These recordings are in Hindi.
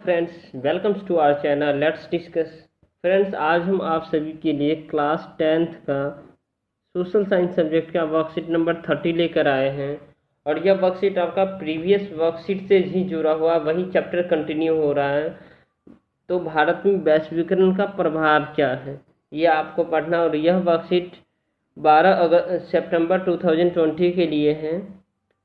Friends, welcomes to our channel let's discuss. Friends, आज हम आप सभी के लिए क्लास 10th का सोशल साइंस सब्जेक्ट का वर्कशीट नंबर 30 लेकर आए हैं। और यह वर्कशीट आपका प्रीवियस वर्कशीट से ही जुड़ा हुआ वही चैप्टर कंटिन्यू हो रहा है। तो भारत में वैश्वीकरण का प्रभाव क्या है, ये आपको पढ़ना। और यह वर्कशीट 12 सितंबर 2020 के लिए है।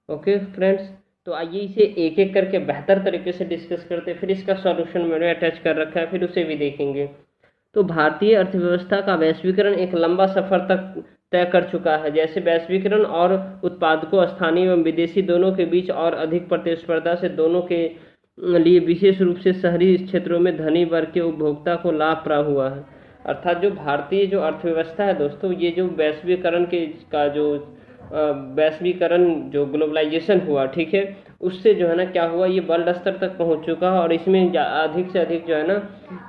ओके फ्रेंड्स, तो आइए इसे एक एक करके बेहतर तरीके से डिस्कस करते हैं। फिर इसका सॉल्यूशन मैंने अटैच कर रखा है, फिर उसे भी देखेंगे। तो भारतीय अर्थव्यवस्था का वैश्वीकरण एक लंबा सफर तक तय कर चुका है। जैसे वैश्वीकरण और उत्पादकों, स्थानीय एवं विदेशी दोनों के बीच और अधिक प्रतिस्पर्धा से दोनों के लिए विशेष रूप से शहरी क्षेत्रों में धनी वर्ग के उपभोक्ता को लाभ प्राप्त हुआ है। अर्थात जो भारतीय जो अर्थव्यवस्था है दोस्तों, ये जो वैश्वीकरण के का जो वैश्वीकरण जो ग्लोबलाइजेशन हुआ, ठीक है, उससे जो है ना क्या हुआ, ये वर्ल्ड स्तर तक पहुंच चुका है। और इसमें अधिक से अधिक जो है ना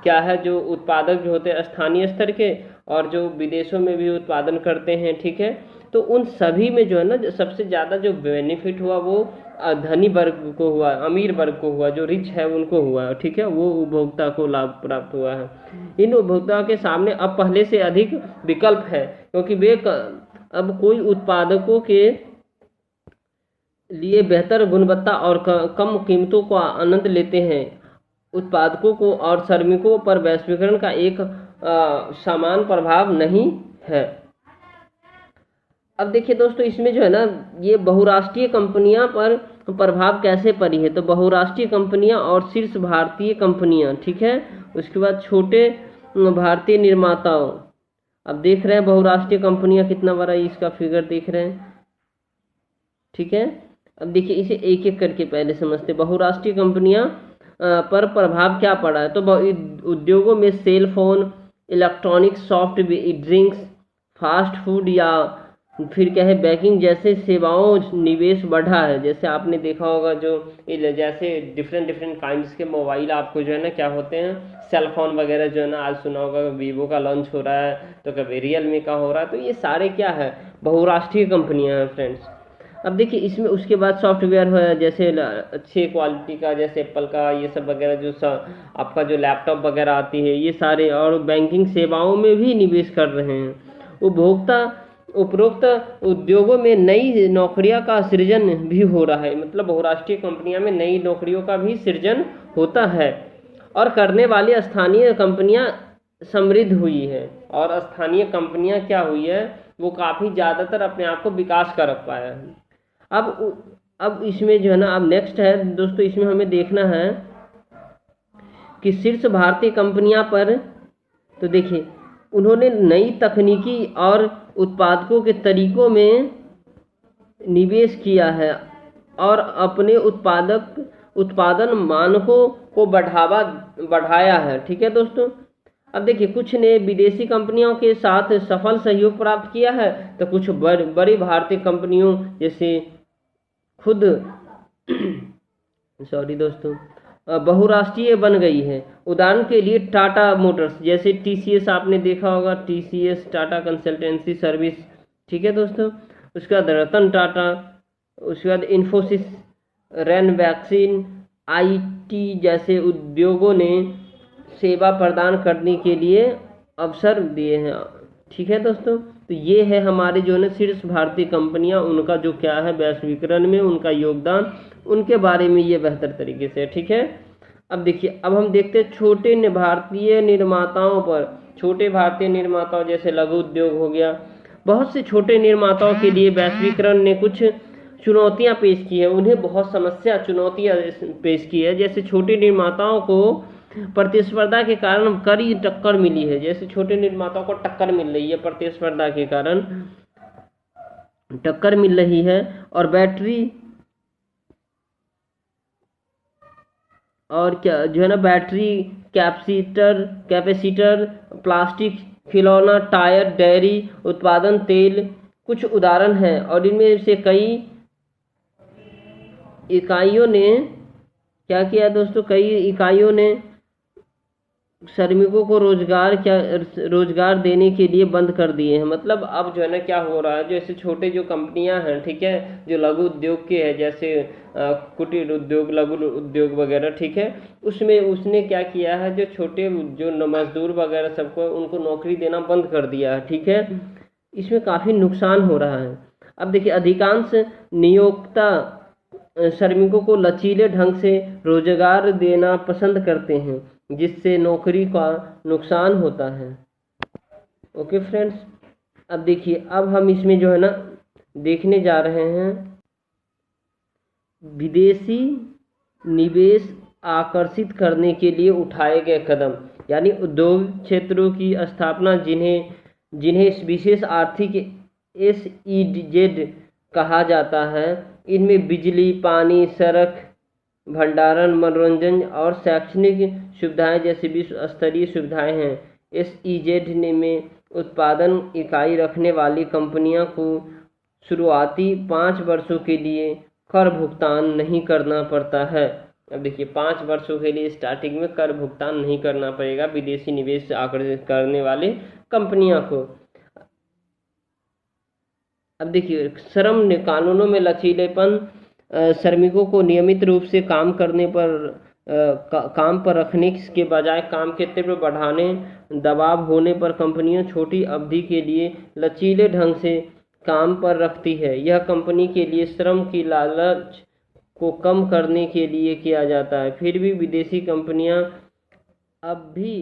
क्या है, जो उत्पादक जो होते हैं स्थानीय स्तर के और जो विदेशों में भी उत्पादन करते हैं, ठीक है, तो उन सभी में जो है ना सबसे ज़्यादा जो बेनिफिट हुआ वो धनी वर्ग को हुआ, अमीर वर्ग को हुआ, जो रिच है उनको हुआ, ठीक है, वो उपभोक्ता को लाभ प्राप्त हुआ है। इन उपभोक्ताओं के सामने अब पहले से अधिक विकल्प है, क्योंकि वे अब कोई उत्पादकों के लिए बेहतर गुणवत्ता और कम कीमतों का आनंद लेते हैं। उत्पादकों को और श्रमिकों पर वैश्वीकरण का एक समान प्रभाव नहीं है। अब देखिए दोस्तों, इसमें जो है ना ये बहुराष्ट्रीय कंपनियां पर प्रभाव कैसे पड़ी है। तो बहुराष्ट्रीय कंपनियां और शीर्ष भारतीय कंपनियां, ठीक है, उसके बाद छोटे भारतीय निर्माताओं। अब देख रहे हैं बहुराष्ट्रीय कंपनियां कितना बड़ा इसका फिगर देख रहे हैं, ठीक है। अब देखिए इसे एक एक करके पहले समझते। बहुराष्ट्रीय कंपनियां पर प्रभाव क्या पड़ा है। तो उद्योगों में cell phone, electronics, soft drinks, fast food या फिर क्या है बैंकिंग जैसे सेवाओं निवेश बढ़ा है। जैसे आपने देखा होगा जो जैसे डिफरेंट डिफरेंट काइंड्स के मोबाइल आपको जो है ना क्या होते हैं, सेल फोन वगैरह जो है ना, आज सुना होगा वीवो का लॉन्च हो रहा है, तो कभी रियलमी का हो रहा है। तो ये सारे क्या है, बहुराष्ट्रीय कंपनियां हैं फ्रेंड्स। अब देखिए इसमें उसके बाद सॉफ्टवेयर है, जैसे अच्छे क्वालिटी का, जैसे एप्पल का ये सब वगैरह, जो आपका जो लैपटॉप वगैरह आती है, ये सारे। और बैंकिंग सेवाओं में भी निवेश कर रहे हैं। उपभोक्ता उपरोक्त उद्योगों में नई नौकरियों का सृजन भी हो रहा है। मतलब बहुराष्ट्रीय कंपनियों में नई नौकरियों का भी सृजन होता है और करने वाली स्थानीय कंपनियां समृद्ध हुई है। और स्थानीय कंपनियां क्या हुई है, वो काफ़ी ज़्यादातर अपने आप को विकास कर पाया है। अब इसमें जो है ना, अब नेक्स्ट है दोस्तों, इसमें हमें देखना है कि शीर्ष भारतीय कंपनियां पर। तो देखिए उन्होंने नई तकनीकी और उत्पादकों के तरीकों में निवेश किया है और अपने उत्पादन मानकों को बढ़ाया है, ठीक है दोस्तों। अब देखिए कुछ ने विदेशी कंपनियों के साथ सफल सहयोग प्राप्त किया है, तो कुछ बड़ी भारतीय कंपनियों जैसे खुद सॉरी दोस्तों बहुराष्ट्रीय बन गई है। उदाहरण के लिए टाटा मोटर्स, जैसे टीसीएस आपने देखा होगा, टीसीएस टाटा कंसल्टेंसी सर्विस, ठीक है दोस्तों। उसके बाद रतन टाटा, उसके बाद इन्फोसिस, रैन वैक्सीन, आईटी जैसे उद्योगों ने सेवा प्रदान करने के लिए अवसर दिए हैं, ठीक है दोस्तों। तो ये है हमारे जो है शीर्ष भारतीय कंपनियां, उनका जो क्या है वैश्वीकरण में उनका योगदान, उनके बारे में ये बेहतर तरीके से, ठीक है। अब देखिए, अब हम देखते हैं छोटे भारतीय निर्माताओं पर। छोटे भारतीय निर्माताओं जैसे लघु उद्योग हो गया। बहुत से छोटे निर्माताओं के लिए वैश्वीकरण ने कुछ चुनौतियां पेश की है, उन्हें बहुत चुनौतियां पेश की है। जैसे छोटे निर्माताओं को प्रतिस्पर्धा के कारण कड़ी टक्कर मिली है। जैसे छोटे निर्माताओं को टक्कर मिल रही है, प्रतिस्पर्धा के कारण टक्कर मिल रही है। और क्या जो है ना, बैटरी, कैपेसिटर, प्लास्टिक, खिलौना, टायर, डेयरी उत्पादन, तेल कुछ उदाहरण हैं। और इनमें से कई इकाइयों ने क्या किया दोस्तों, कई इकाइयों ने श्रमिकों को रोजगार देने के लिए बंद कर दिए हैं। मतलब अब जो है ना क्या हो रहा है, जैसे छोटे जो कंपनियां हैं, ठीक है, जो लघु उद्योग के हैं, जैसे कुटीर उद्योग, लघु उद्योग वगैरह, ठीक है, उसमें उसने क्या किया है, जो छोटे जो मजदूर वगैरह सबको उनको नौकरी देना बंद कर दिया है, ठीक है। इसमें काफ़ी नुकसान हो रहा है। अब देखिए, अधिकांश नियोक्ता श्रमिकों को लचीले ढंग से रोजगार देना पसंद करते हैं, जिससे नौकरी का नुकसान होता है। ओके फ्रेंड्स, अब देखिए, अब हम इसमें जो है ना देखने जा रहे हैं विदेशी निवेश आकर्षित करने के लिए उठाए गए कदम, यानी उद्योग क्षेत्रों की स्थापना, जिन्हें जिन्हें विशेष आर्थिक SEZ कहा जाता है। इनमें बिजली, पानी, सड़क, भंडारण, मनोरंजन और शैक्षणिक सुविधाएं जैसी विश्व स्तरीय सुविधाएं हैं। SEZ में उत्पादन इकाई रखने वाली कंपनियों को शुरुआती 5 वर्षों के लिए कर भुगतान नहीं करना पड़ता है। अब देखिए, 5 वर्षों के लिए स्टार्टिंग में कर भुगतान नहीं करना पड़ेगा विदेशी निवेश आकर्षित करने वाले कंपनियों को। अब देखिए, श्रम कानूनों में लचीलेपन, श्रमिकों को नियमित रूप से काम करने पर काम पर रखने के बजाय काम के तीव्र बढ़ाने, दबाव होने पर कंपनियां छोटी अवधि के लिए लचीले ढंग से काम पर रखती है। यह कंपनी के लिए श्रम की लालच को कम करने के लिए किया जाता है। फिर भी विदेशी कंपनियां अब भी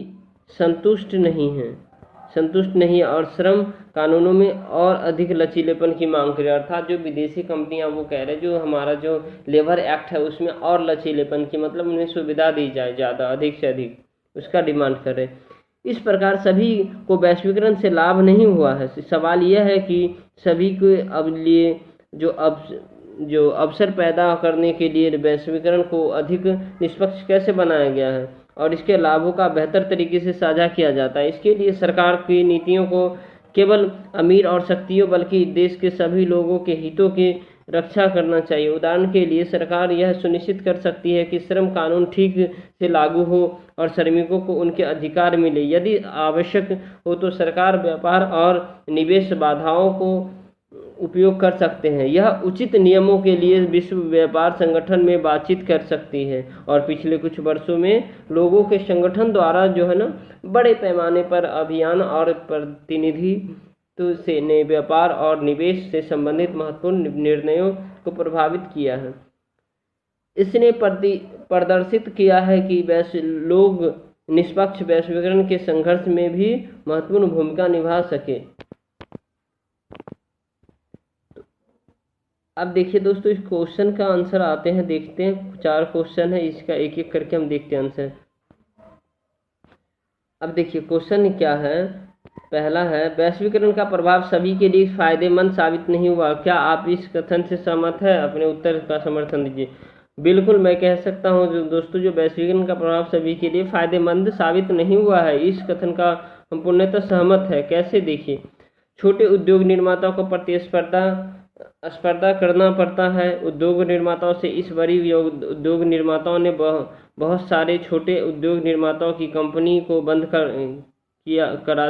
संतुष्ट नहीं और श्रम कानूनों में और अधिक लचीलेपन की मांग कर रहे हैं। अर्थात जो विदेशी कंपनियां वो कह रहे हैं, जो हमारा जो लेबर एक्ट है उसमें और लचीलेपन की, मतलब उन्हें सुविधा दी जाए ज़्यादा, अधिक से अधिक, उसका डिमांड कर रहे हैं। इस प्रकार सभी को वैश्वीकरण से लाभ नहीं हुआ है। सवाल यह है कि सभी को अब लिए जो अवसर पैदा करने के लिए वैश्वीकरण को अधिक निष्पक्ष कैसे बनाया गया है और इसके लाभों का बेहतर तरीके से साझा किया जाता है। इसके लिए सरकार की नीतियों को केवल अमीर और शक्तियों बल्कि देश के सभी लोगों के हितों की रक्षा करना चाहिए। उदाहरण के लिए सरकार यह सुनिश्चित कर सकती है कि श्रम कानून ठीक से लागू हो और श्रमिकों को उनके अधिकार मिले। यदि आवश्यक हो तो सरकार व्यापार और निवेश बाधाओं को उपयोग कर सकते हैं। यह उचित नियमों के लिए विश्व व्यापार संगठन में बातचीत कर सकती है। और पिछले कुछ वर्षों में लोगों के संगठन द्वारा जो है ना बड़े पैमाने पर अभियान और प्रतिनिधित्व से ने व्यापार और निवेश से संबंधित महत्वपूर्ण निर्णयों को प्रभावित किया है। इसने प्रदर्शित किया है कि लोग निष्पक्ष वैश्वीकरण के संघर्ष में भी महत्वपूर्ण भूमिका निभा सके। अब देखिए दोस्तों, इस क्वेश्चन का आंसर आते हैं, देखते हैं। 4 क्वेश्चन है, इसका एक एक करके हम देखते हैं आंसर। अब देखिए क्वेश्चन क्या है। पहला है, वैश्वीकरण का प्रभाव सभी के लिए फायदेमंद साबित नहीं हुआ। क्या आप इस कथन से सहमत है? अपने उत्तर का समर्थन दीजिए। बिल्कुल, मैं कह सकता हूँ जो दोस्तों, जो वैश्वीकरण का प्रभाव सभी के लिए फायदेमंद साबित नहीं हुआ है, इस कथन का हम पूर्णतः सहमत है। कैसे? देखिए, छोटे उद्योग निर्माताओं को स्पर्धा करना पड़ता है। उद्योग निर्माताओं से इस बड़ी उद्योग निर्माताओं ने बहुत सारे छोटे उद्योग निर्माताओं की कंपनी को बंद करा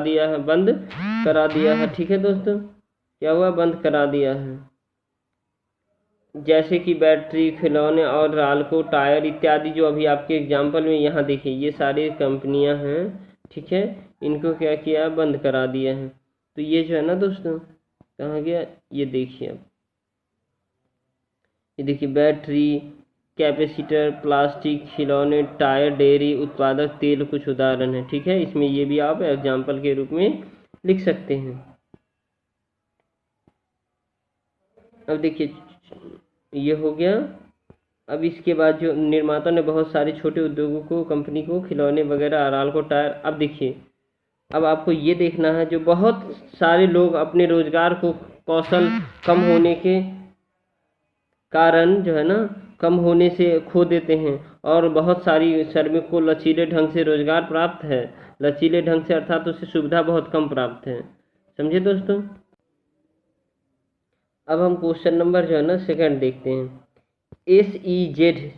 दिया है। ठीक है दोस्तों, क्या हुआ? बंद करा दिया है। जैसे कि बैटरी, खिलौने और रालको टायर इत्यादि, जो अभी आपके एग्जाम्पल में यहाँ देखिए, ये सारी कंपनियाँ हैं, ठीक है, इनको क्या किया? बंद करा दिया है। तो ये जो है ना दोस्तों, कहाँ गया? ये देखिए, अब ये देखिए, बैटरी, कैपेसिटर, प्लास्टिक, खिलौने, टायर, डेयरी उत्पादक, तेल कुछ उदाहरण है। ठीक है, इसमें ये भी आप एग्जाम्पल के रूप में लिख सकते हैं। अब देखिए, ये हो गया। अब इसके बाद जो निर्माता ने बहुत सारे छोटे उद्योगों को, कंपनी को, खिलौने वगैरह, रालको टायर। अब देखिए, अब आपको ये देखना है, जो बहुत सारे लोग अपने रोजगार को कौशल कम होने के कारण जो है ना, कम होने से खो देते हैं और बहुत सारी श्रमिक को लचीले ढंग से रोजगार प्राप्त है। लचीले ढंग से अर्थात उसे सुविधा बहुत कम प्राप्त है। समझे दोस्तों? अब हम क्वेश्चन नंबर जो है ना सेकंड देखते हैं। SEZ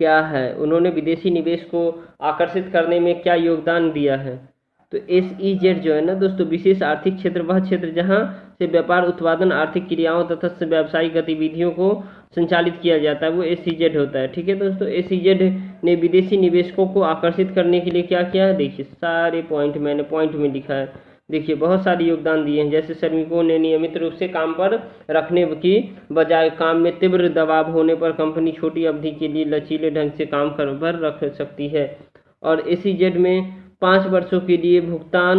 क्या है, उन्होंने विदेशी निवेश को आकर्षित करने में क्या योगदान दिया है। तो SEZ जो है ना दोस्तों, विशेष आर्थिक क्षेत्र वह क्षेत्र जहां से व्यापार, उत्पादन, आर्थिक क्रियाओं तथा व्यावसायिक गतिविधियों को संचालित किया जाता है, वो SEZ होता है। ठीक है दोस्तों, SEZ ने विदेशी निवेशकों को आकर्षित करने के लिए क्या किया है, देखिए सारे पॉइंट मैंने पॉइंट में लिखा है। देखिए बहुत सारे योगदान दिए हैं, जैसे श्रमिकों ने नियमित रूप से काम पर रखने की बजाय काम में तीव्र दबाव होने पर कंपनी छोटी अवधि के लिए लचीले ढंग से काम पर रख सकती है। और SEZ में 5 वर्षों के लिए भुगतान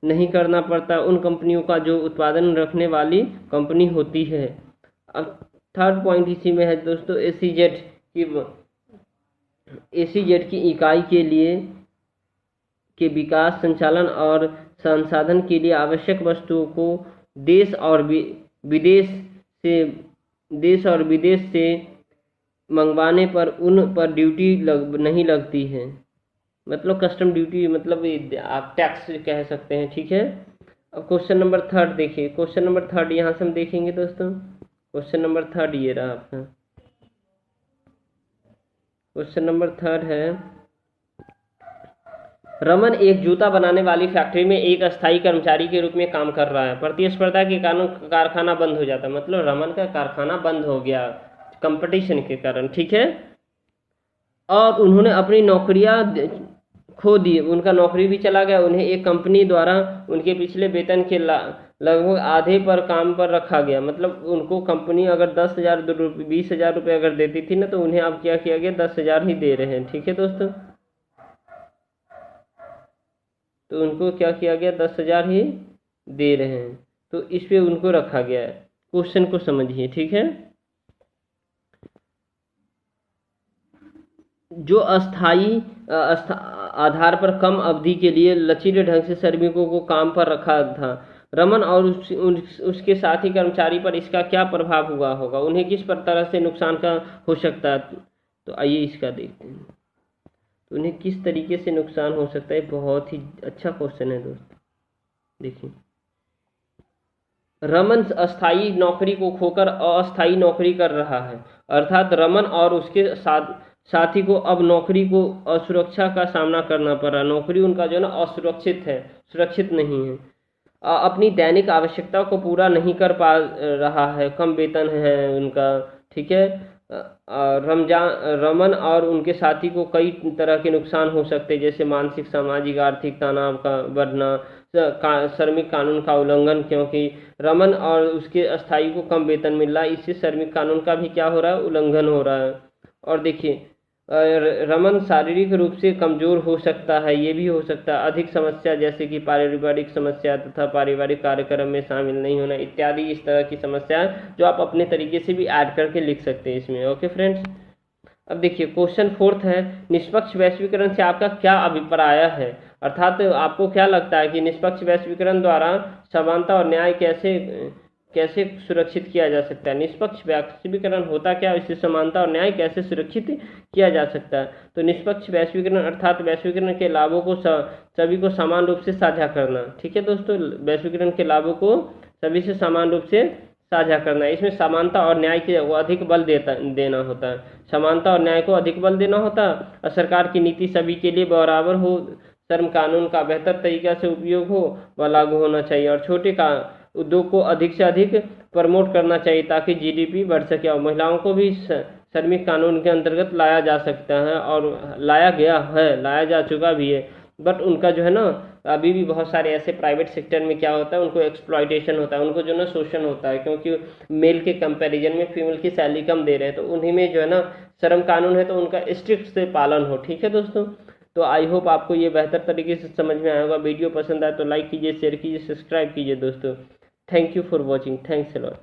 नहीं करना पड़ता उन कंपनियों का जो उत्पादन रखने वाली कंपनी होती है। अब थर्ड पॉइंट इसी में है दोस्तों, SEZ की इकाई के लिए के विकास, संचालन और संसाधन के लिए आवश्यक वस्तुओं को देश और विदेश से मंगवाने पर उन पर ड्यूटी नहीं लगती है, मतलब कस्टम ड्यूटी, मतलब आप टैक्स कह सकते हैं। ठीक है, अब क्वेश्चन नंबर थर्ड देखिए, क्वेश्चन नंबर थर्ड यहाँ से हम देखेंगे दोस्तों। क्वेश्चन नंबर थर्ड ये रहा आपका क्वेश्चन नंबर थर्ड है, रमन एक जूता बनाने वाली फैक्ट्री में एक अस्थायी कर्मचारी के रूप में काम कर रहा है। प्रतिस्पर्धा के कारण कारखाना बंद हो जाता है, मतलब रमन का कारखाना बंद हो गया कंपटीशन के कारण। ठीक है, और उन्होंने अपनी नौकरियां खो दी, उनका नौकरी भी चला गया। उन्हें एक कंपनी द्वारा उनके पिछले वेतन के लगभग आधे पर काम पर रखा गया, मतलब उनको कंपनी अगर 20,000 रुपये अगर देती थी ना, तो उन्हें अब क्या किया गया, 10,000 ही दे रहे हैं। ठीक है दोस्तों, तो उनको क्या किया गया, 10,000 ही दे रहे हैं, तो इस पे उनको रखा गया है। क्वेश्चन को समझिए। ठीक है, जो अस्थाई आधार पर कम अवधि के लिए लचीले ढंग से श्रमिकों को काम पर रखा था, रमन और उसके साथी कर्मचारी पर इसका क्या प्रभाव हुआ होगा, उन्हें किस तरह से नुकसान का हो सकता है। तो आइए इसका देखते हैं, तो उन्हें किस तरीके से नुकसान हो सकता है। बहुत ही अच्छा क्वेश्चन है दोस्तों। देखिए, रमन अस्थाई नौकरी को खोकर अस्थाई नौकरी कर रहा है, अर्थात रमन और उसके साथी को अब नौकरी को असुरक्षा का सामना करना पड़ रहा। नौकरी उनका जो है ना असुरक्षित है, सुरक्षित नहीं है। अपनी दैनिक आवश्यकता को पूरा नहीं कर पा रहा है, कम वेतन है उनका। ठीक है, रमन और उनके साथी को कई तरह के नुकसान हो सकते हैं, जैसे मानसिक, सामाजिक, आर्थिक तनाव का बढ़ना, श्रमिक कानून का उल्लंघन, क्योंकि रमन और उसके अस्थाई को कम वेतन मिल रहा है, इससे श्रमिक कानून का भी क्या हो रहा है, उल्लंघन हो रहा है। और देखिए, रमन शारीरिक रूप से कमजोर हो सकता है, ये भी हो सकता है। अधिक समस्या जैसे कि पारिवारिक समस्या तथा पारिवारिक कार्यक्रम में शामिल नहीं होना इत्यादि, इस तरह की समस्या जो आप अपने तरीके से भी ऐड करके लिख सकते हैं इसमें। ओके फ्रेंड्स, अब देखिए क्वेश्चन फोर्थ है, निष्पक्ष वैश्वीकरण से आपका क्या अभिप्राय है, अर्थात आपको क्या लगता है कि निष्पक्ष वैश्वीकरण द्वारा समानता और न्याय कैसे सुरक्षित किया जा सकता है। निष्पक्ष वैश्वीकरण होता क्या, इससे समानता और न्याय कैसे सुरक्षित किया जा सकता है। तो निष्पक्ष वैश्वीकरण अर्थात वैश्वीकरण के लाभों को सभी को समान रूप से साझा करना। ठीक है दोस्तों, वैश्वीकरण के लाभों को सभी से समान रूप से साझा करना। इसमें समानता और न्याय को अधिक बल देना होता है, समानता और न्याय को अधिक बल देना होता है, और सरकार की नीति सभी के लिए बराबर हो, श्रम कानून का बेहतर तरीका से उपयोग हो व लागू होना चाहिए, और छोटे उद्योग को अधिक से अधिक प्रमोट करना चाहिए ताकि GDP बढ़ सके, और महिलाओं को भी श्रमिक कानून के अंतर्गत लाया जा सकता है, और लाया गया है, लाया जा चुका भी है। बट उनका जो है ना, अभी भी बहुत सारे ऐसे प्राइवेट सेक्टर में क्या होता है, उनको एक्सप्लॉयटेशन होता है, उनको जो है ना शोषण होता है, क्योंकि मेल के कंपैरिजन में फीमेल की सैलरी कम दे रहे हैं, तो उन्हीं में जो है ना श्रम कानून है, तो उनका स्ट्रिक्ट से पालन हो। ठीक है दोस्तों, तो आई होप आपको ये बेहतर तरीके से समझ में आया होगा। वीडियो पसंद आए तो लाइक कीजिए, शेयर कीजिए, सब्सक्राइब कीजिए दोस्तों। Thank you for watching, thanks a lot.